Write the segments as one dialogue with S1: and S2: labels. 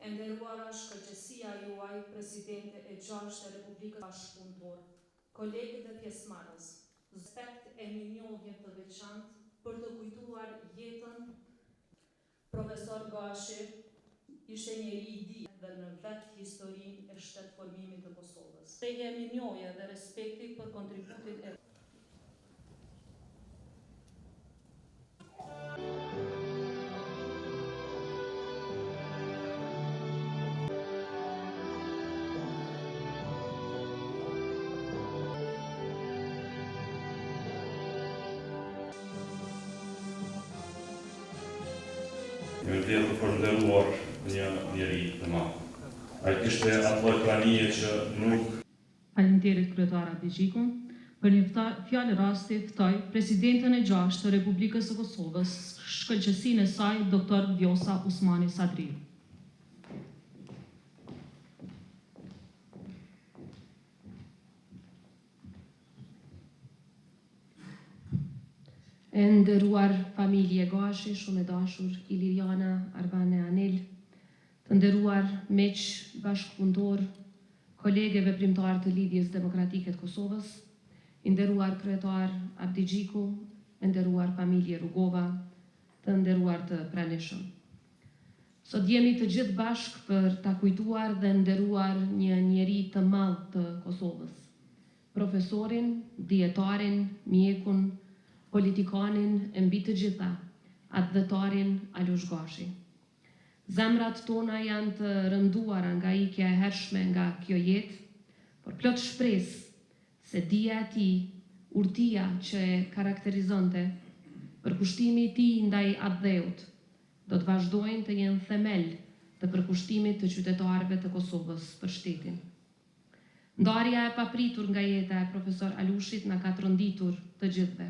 S1: E nderuara shkëlqësia juaj, Presidente e 6 e Republikës Bashkëpunëtore, kolegët e pjesëmarrës, respekt e mirënjohje të veçantë për të kujtuar jetën. Profesor Gashi ishte njeri i dije dhe në vetë historinë e shtetëformimit të Kosovës. Shprehje mirënjohje dhe respekti për kontributin e
S2: Me vlerë të përnderuar një njeri të madh. Ai kishte atë lloj pranie që nuk...
S1: Faleminderit kryetara Abdigjiku. Për një fjalë rasti ftoj Presidentën e 6 të Republikës së Kosovës, shkëlqësinë e saj, Dr. Vjosa Usmani Sadri.
S3: E nderuar familje Gashi, shumë e dashur Iliriana, Arbane Anil, të nderuar miq bashkëpunëtor, kolege veprimtar të Lidhjes Demokratike të Kosovës, i nderuar kryetar Abdigjiku, e nderuar familje Rugova, të nderuar të pranishëm. Sot jemi të gjithë bashkë për ta kujtuar dhe nderuar një njeri të madh të Kosovës, profesorin, dietarin, mjekun, politikanin e mbi të gjitha, atdhetarin Alush Gashi. Zemrat tona janë të rënduara nga ikja e hershme nga kjo jetë, por plot shpresë se dija e tij, urtia që e karakterizonte, përkushtimi i tij ndaj atdheut, do të vazhdojnë të jenë themel të përkushtimit të qytetarëve të Kosovës për shtetin. Ndarja e papritur nga jeta e profesor Alushit na ka tronditur të gjithëve.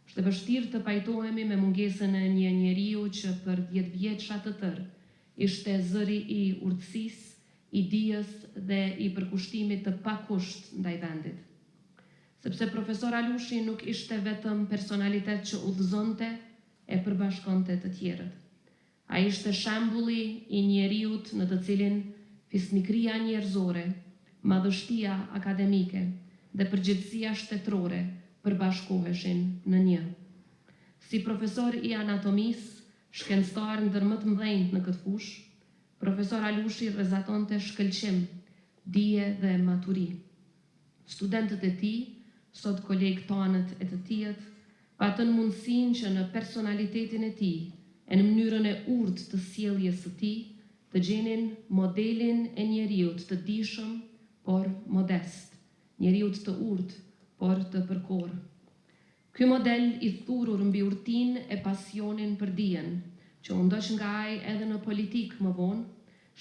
S3: Është e vështirë të pajtohemi me mungesën e një njeriu që për 10 vjeçra të tërë ishte zëri i urtësisë, i dijes dhe i përkushtimit të pakusht ndaj vendit. Sepse profesor Alushi nuk ishte vetëm personalitet që udhëzonte e përbashkonte të tjerët. Ai ishte shembulli i njeriut në të cilin fisnikëria njerëzore, madhështia akademike dhe përgjegjësia shtetërore përbashkoheshin në një. Si profesor i anatomisë, shkencëtar ndër më të mëdhenj në këtë fushë, profesor Alushi rrezatonte shkëlqim, dije dhe maturi. Studentët e tij, sot kolegë tanët e të tijët, patën mundësinë që në personalitetin e tij e në mënyrën e urtë të sjelljes së tij të gjenin modelin e njeriut të dijshëm, por modest, njeriut të urtë, por të përkorë. Ky model i thurur mbi urtinë e pasionin për dijen, që u ndoq nga ai edhe në politikë më vonë,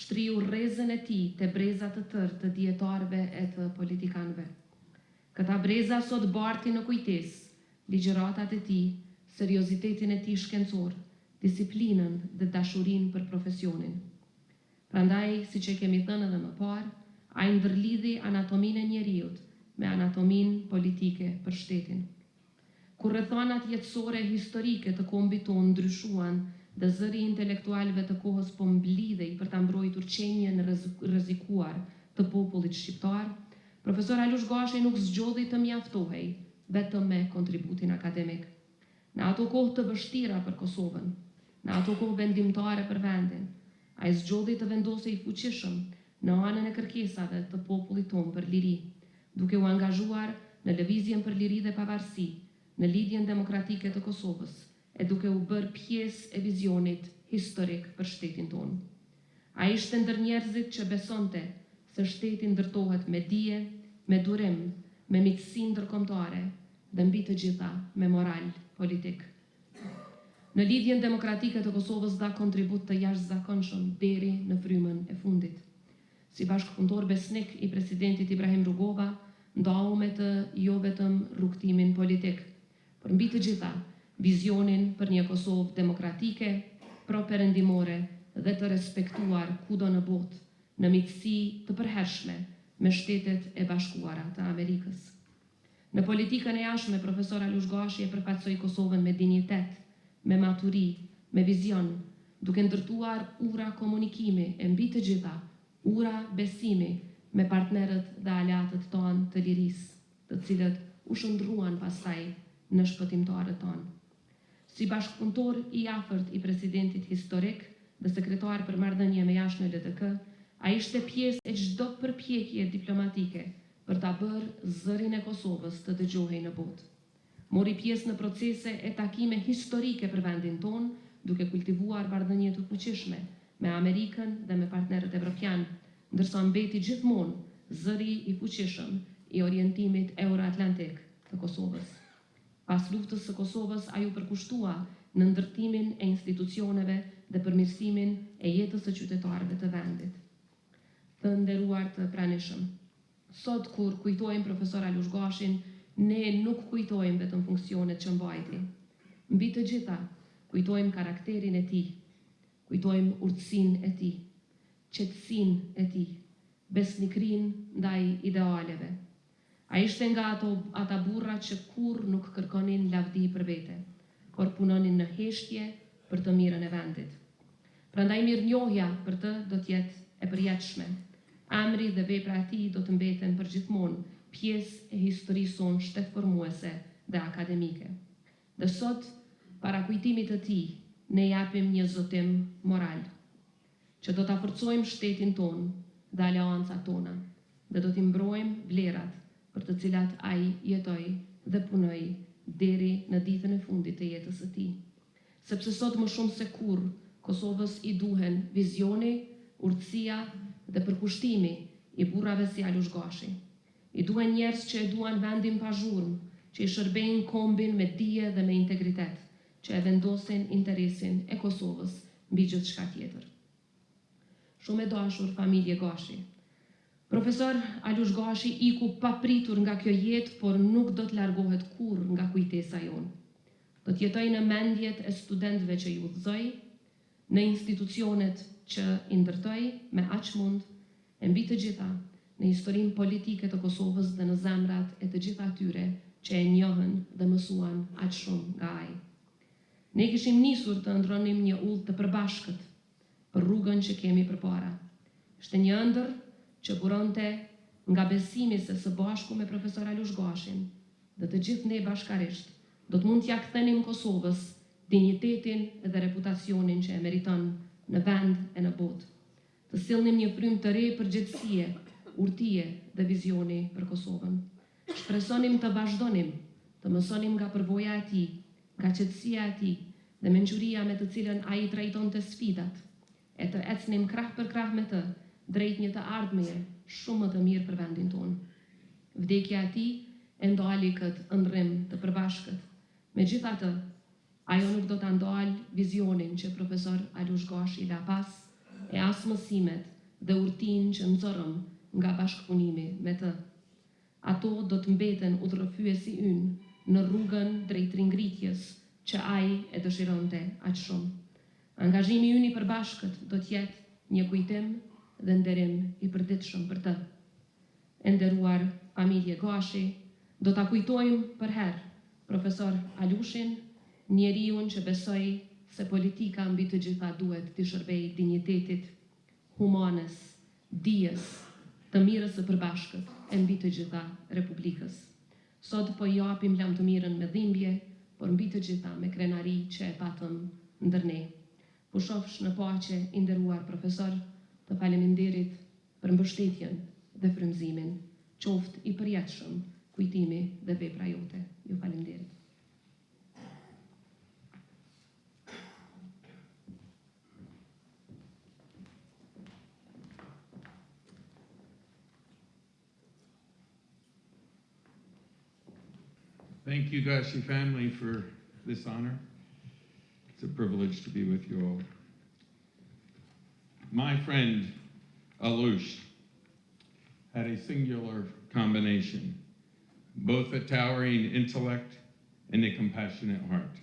S3: shtriu rrezën e tij te breza të tërë të dietarëve e të politikanëve. Këta breza sot bartin në kujtesë ligjëratat e tij, seriozitetin e tij shkencor, disiplinën dhe dashurinë për profesionin. Prandaj, siç e kemi thënë edhe më parë, ai ndërlidhi anatominë e njeriut me anatominë politike për shtetin. Kur rrethanat jetësore historike të kombit tonë ndryshuan dhe zëri intelektualëve të kohës po mblidhej për ta mbrojtur qenjen e rrezikuar të popullit shqiptar, profesor Alush Gashi nuk zgjodhi të mjaftohej vetëm me kontributin akademik. Në ato kohë të vështira për Kosovën, në ato kohë vendimtare për vendin, ai zgjodhi të vendosej fuqishëm në anën e kërkesave të popullit tonë për liri, duke u angazhuar në lëvizjen për liri dhe pavarësi, në Lidhjen Demokratike të Kosovës, e duke u bërë pjesë e vizionit historik për shtetin tonë. Ai ishte ndër njerëzit që besonte se shteti ndërtohet me dije, me durim, me miqësi ndërkombëtare dhe mbi të gjitha me moral politik. Në Lidhjen Demokratike të Kosovës dha kontribut të jashtëzakonshëm deri në frymën e fundit. Si bashkëpunëtor besnik i presidentit Ibrahim Rugova, ndau me të jo vetëm rrugtimin politik, por mbi të gjitha vizionin për një Kosovë demokratike, pro-perëndimore dhe të respektuar kudo në botë, në miqësi të përhershme me Shtetet e Bashkuara të Amerikës. Në politikën e jashtme, profesor Alush Gashi e përfaqësoi Kosovën me dinjitet, me maturi, me vizion, duke ndërtuar ura komunikimi e mbi të gjitha, ura besimi me partnerët dhe aleatët tonë të lirisë, të cilët u shndruan pastaj në shpëtimtarët tonë. Si bashkëpunëtor i afërt i presidentit historik dhe sekretar për marrëdhënie me jashtë në LDK, ai ishte pjesë e çdo përpjekje diplomatike për ta bërë zërin e Kosovës të dëgjohej në botë. Mori pjesë në procese e takime historike për vendin tonë, duke kultivuar marrëdhënie të fuqishme me Amerikën dhe me partnerët evropian, ndërsa mbeti gjithmonë zëri i fuqishëm i orientimit euroatlantik të Kosovës. Pas luftës së Kosovës, ai u përkushtua në ndërtimin e institucioneve dhe përmirësimin e jetës së qytetarëve të vendit. Të nderuar të pranishëm, sot kur kujtojmë profesor Alush Gashin, ne nuk kujtojmë vetëm funksionet që mbajti. Mbi të gjitha, kujtojmë karakterin e tij, kujtojmë urtësinë e tij, qetësinë e tij, besnikrinë ndaj idealeve. Ai ishte nga ata burra që kurrë nuk kërkonin lavdi për vete, por punonin në heshtje për të mirën e vendit. Prandaj mirënjohja për të do të jetë e përjetshme. Emri dhe vepra e tij do të mbeten përgjithmonë pjesë e historisë sonë shtetformuese dhe akademike. Dhe sot, para kujtimit të tij, ne japim një zotim moral, që do ta forcojmë shtetin tonë dhe aleancat tona, dhe do t'i mbrojmë vlerat për të cilat ai jetoi dhe punoi deri në ditën e fundit të jetës së tij. Sepse sot më shumë se kurrë Kosovës i duhen vizioni, urtësia dhe përkushtimi i burrave si Alush Gashi. I duhen njerëz që e duan vendin pa zhurmë, që i shërbejnë kombin me dije dhe me integritet, që e vendosin interesin e Kosovës mbi gjithçka tjetër. Shumë e dashur familje Gashi, profesor Alush Gashi iku papritur nga kjo jetë, por nuk do të largohet kurrë nga kujtesa jonë. Do të jetoj në mendjet e studentëve që i udhëzoi, në institucionet që i ndërtoi me aq mund, e mbi të gjitha në historinë politike të Kosovës dhe në zemrat e të gjitha atyre që e njohën dhe mësuan aq shumë nga ai. Ne kishim nisur të ndronim një udhë të përbashkët për rrugën që kemi përpara. Ishte një ëndër që buronte nga besimi se së bashku me profesor Alush Gashin dhe të gjithë ne bashkarisht do të mund t'ja kthenim Kosovës dinjitetin dhe reputacionin që e meriton në vend e në botë. Të sillnim një frym të re përgjegjësie, urtie dhe vizioni për Kosovën. Shpresonim të vazhdonim, të mësonim nga përvoja e tij, nga qetësia e tij dhe mençuria me të cilën ai trajtonte sfidat, e të ecnim krah për krah me të drejt një të ardhmeje shumë më të mirë për vendin tonë. Vdekja e tij e ndali këtë ëndrrim të përbashkët. Megjithatë, ajo nuk do ta ndalë vizionin që profesor Alush Gashi la pas, e as mësimet dhe urtinë që nxorëm nga bashkëpunimi me të. Ato do të mbeten udhërrëfyesi ynë në rrugën drejt ringritjes që ai e dëshironte aq shumë. Angazhimi ynë i përbashkët do të jetë një kujtim dhe nderim i përditshëm për të. E nderuar familje Gashi, do ta kujtojmë për herë profesor Alushin, njeriun që besoi se politika mbi të gjitha duhet të shërbejë dinjitetit, humanes, dijes, të mirës së përbashkët e mbi të gjitha Republikës. Sot po i japim lam të mirën me dhimbje, por mbi të gjitha me krenari që e patëm ndër ne. Pushofsh në paqe i nderuar profesor, të faleminderit për mbështetjen dhe frymëzimin. Qoftë i përjetshëm kujtimi dhe vepra jote. Ju faleminderit.
S4: Thank you, Gashi family, for this honor. It's a privilege to be with you all. My friend Alush had a singular combination, both a towering intellect and a compassionate heart.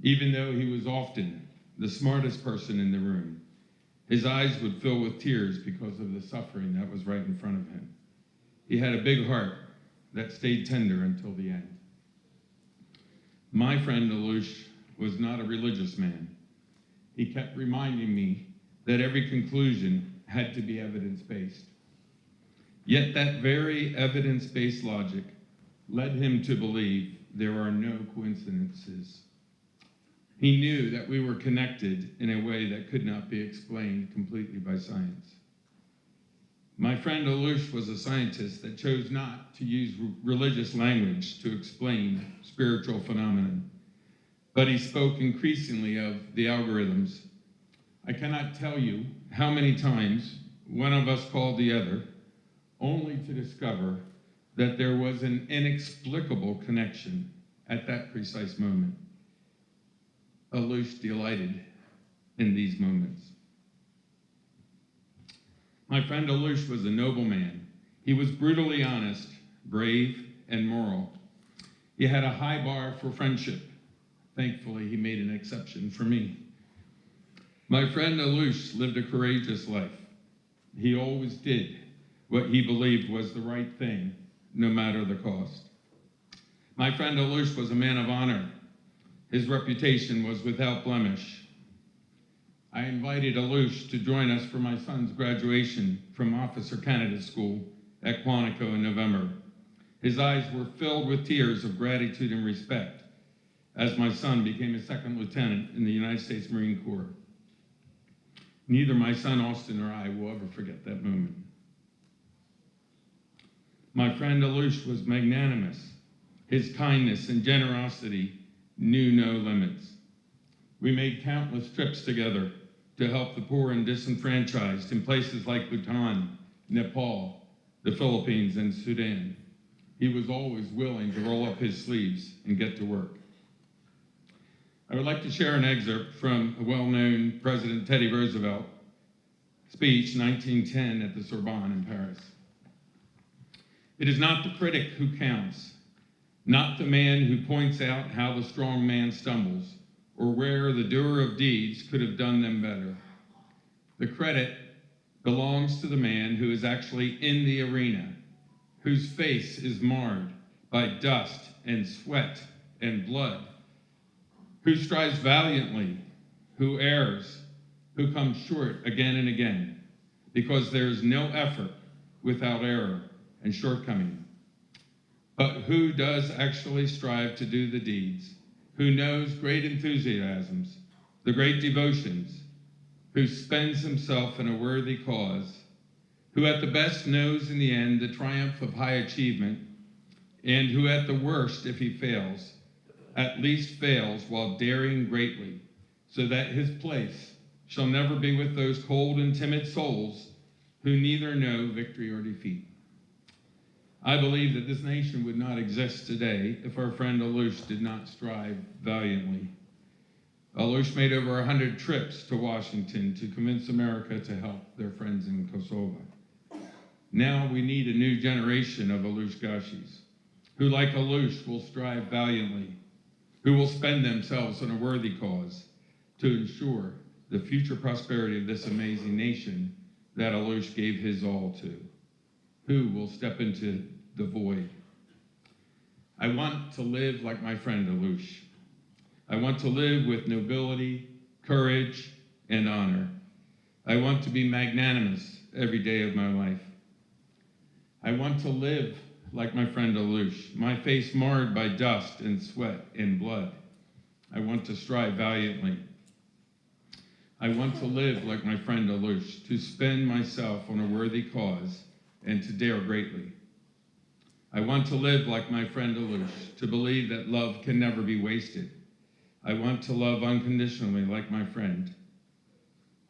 S4: Even though he was often the smartest person in the room, his eyes would fill with tears because of the suffering that was right in front of him. He had a big heart that stayed tender until the end. My friend Alush was not a religious man. he kept reminding me that every conclusion had to be evidence-based. Yet that very evidence-based logic led him to believe there are no coincidences. He knew that we were connected in a way that could not be explained completely by science. My friend Alush was a scientist that chose not to use religious language to explain spiritual phenomena, but he spoke increasingly of the algorithms. I cannot tell you how many times one of us called the other, only to discover that there was an inexplicable connection at that precise moment. Alush delighted in these moments. My friend Alush was a noble man. He was brutally honest, brave, and moral. He had a high bar for friendship. Thankfully, he made an exception for me. My friend Alush lived a courageous life. He always did what he believed was the right thing, no matter the cost. My friend Alush was a man of honor. His reputation was without blemish. I invited Alush to join us for my son's graduation from Officer Candidate School at Quantico in November. His eyes were filled with tears of gratitude and respect as my son became a second lieutenant in the United States Marine Corps. Neither my son Austin or I will ever forget that moment. My friend Alush was magnanimous. His kindness and generosity knew no limits. We made countless trips together to help the poor and disenfranchised in places like Bhutan, Nepal, the Philippines, and Sudan. He was always willing to roll up his sleeves and get to work. I would like to share an excerpt from a well-known President Teddy Roosevelt speech, 1910, at the Sorbonne in Paris. It is not the critic who counts, not the man who points out how the strong man stumbles, or where the doer of deeds could have done them better. The credit belongs to the man who is actually in the arena, whose face is marred by dust and sweat and blood, who strives valiantly, who errs, who comes short again and again, because there is no effort without error and shortcoming. But who does actually strive to do the deeds, who knows great enthusiasms, the great devotions, who spends himself in a worthy cause, who at the best knows in the end the triumph of high achievement, and who at the worst, if he fails, at least fails while daring greatly, so that his place shall never be with those cold and timid souls who neither know victory or defeat. I believe that this nation would not exist today if our friend Alush did not strive valiantly. Alush made over 100 trips to Washington to convince America to help their friends in Kosovo. Now we need a new generation of Alush Gashis, who like Alush will strive valiantly, who will spend themselves on a worthy cause to ensure the future prosperity of this amazing nation that Alush gave his all to. Who will step into the void? I want to live like my friend Alush. I want to live with nobility, courage, and honor. I want to be magnanimous every day of my life. I want to live like my friend Alush, my face marred by dust and sweat and blood. I want to strive valiantly. I want to live like my friend Alush, to spend myself on a worthy cause and to dare greatly. I want to live like my friend Alush, to believe that love can never be wasted. I want to love unconditionally like my friend.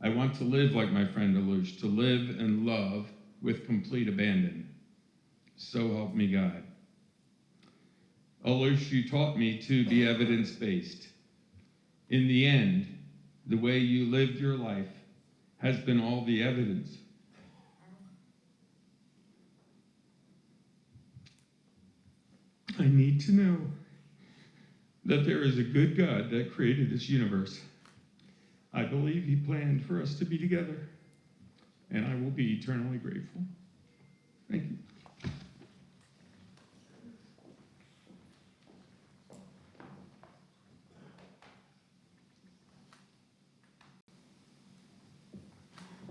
S4: I want to live like my friend Alush, to live and love with complete abandon. So help me God. Alush, you taught me to be evidence-based. In the end, the way you lived your life has been all the evidence. I need to know that there is a good God that created this universe. I believe he planned for us to be together, and I will be eternally grateful. Thank you.